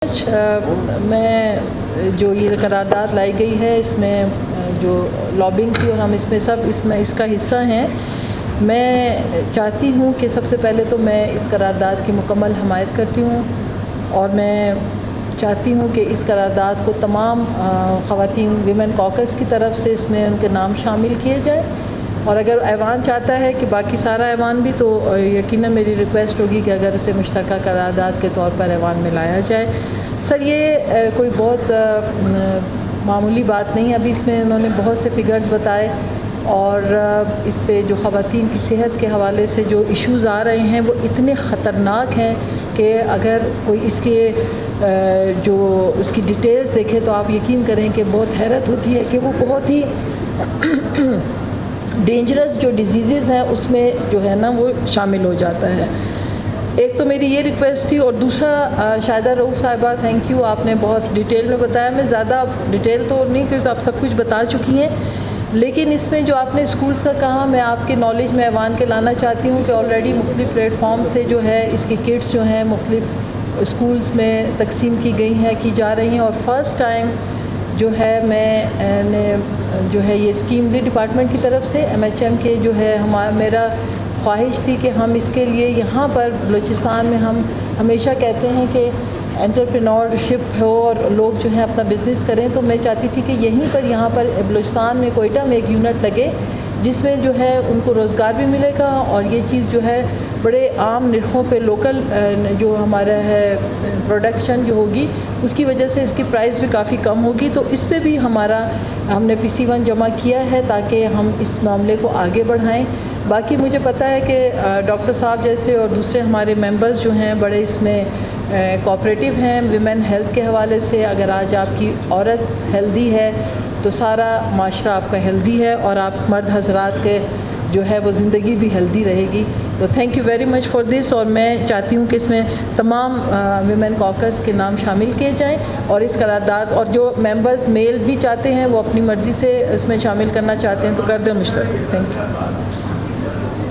میں جو یہ قرارداد لائی گئی ہے اس میں جو لابنگ تھی اور ہم اس میں اس کا حصہ ہیں. میں چاہتی ہوں کہ سب سے پہلے تو میں اس قرارداد کی مکمل حمایت کرتی ہوں اور میں چاہتی ہوں کہ اس قرارداد کو تمام خواتین ویمن کاکس کی طرف سے اس میں ان کے نام شامل کیے جائے اور اگر ایوان چاہتا ہے کہ باقی سارا ایوان بھی تو یقیناً میری ریکویسٹ ہوگی کہ اگر اسے مشترکہ قرارداد کے طور پر ایوان میں لایا جائے. سر یہ کوئی بہت معمولی بات نہیں ہے. ابھی اس میں انہوں نے بہت سے فگرز بتائے اور اس پہ جو خواتین کی صحت کے حوالے سے جو ایشوز آ رہے ہیں وہ اتنے خطرناک ہیں کہ اگر کوئی اس کے جو اس کی ڈیٹیلز دیکھے تو آپ یقین کریں کہ بہت حیرت ہوتی ہے کہ وہ بہت ہی ڈینجرس جو ڈیزیزز ہیں اس میں جو ہے نا وہ شامل ہو جاتا ہے. ایک تو میری یہ ریکویسٹ تھی اور دوسرا شاہدہ رؤوف صاحبہ تھینک یو, آپ نے بہت ڈیٹیل میں بتایا. میں زیادہ ڈیٹیل تو نہیں کیونکہ آپ سب کچھ بتا چکی ہیں, لیکن اس میں جو آپ نے اسکولس کا کہا میں آپ کے نالج میں ایوان کے لانا چاہتی ہوں کہ آلریڈی مختلف پلیٹ فارم سے جو ہے اس کی کٹس جو ہیں مختلف اسکولس میں تقسیم کی گئی ہیں کی جا رہی ہیں اور فرسٹ ٹائم جو ہے میں نے جو ہے یہ اسکیم دی ڈپارٹمنٹ کی طرف سے MHM کے جو ہے میرا خواہش تھی کہ ہم اس کے لیے یہاں پر بلوچستان میں ہم ہمیشہ کہتے ہیں کہ انٹرپرینورشپ ہو اور لوگ جو ہیں اپنا بزنس کریں, تو میں چاہتی تھی کہ یہیں پر یہاں پر بلوچستان میں کوئٹہ میں ایک یونٹ لگے جس میں جو ہے ان کو روزگار بھی ملے گا اور یہ چیز جو ہے بڑے عام نرخوں پہ لوکل جو ہمارا ہے پروڈکشن جو ہوگی اس کی وجہ سے اس کی پرائس بھی کافی کم ہوگی. تو اس پہ بھی ہم نے PC1 جمع کیا ہے تاکہ ہم اس معاملے کو آگے بڑھائیں. باقی مجھے پتہ ہے کہ ڈاکٹر صاحب جیسے اور دوسرے ہمارے ممبرز جو ہیں بڑے اس میں کوآپریٹیو ہیں ویمن ہیلتھ کے حوالے سے. اگر آج آپ کی عورت ہیلدی ہے تو سارا معاشرہ آپ کا ہیلدی ہے اور آپ مرد حضرات کے جو ہے وہ زندگی بھی ہیلدی رہے گی. تو thank you very much for this اور میں چاہتی ہوں کہ اس میں تمام ویمن کاکس کے نام شامل کیے جائیں اور اس قرارداد اور جو ممبرز میل بھی چاہتے ہیں وہ اپنی مرضی سے اس میں شامل کرنا چاہتے ہیں تو کر دیں مشترک. Thank you.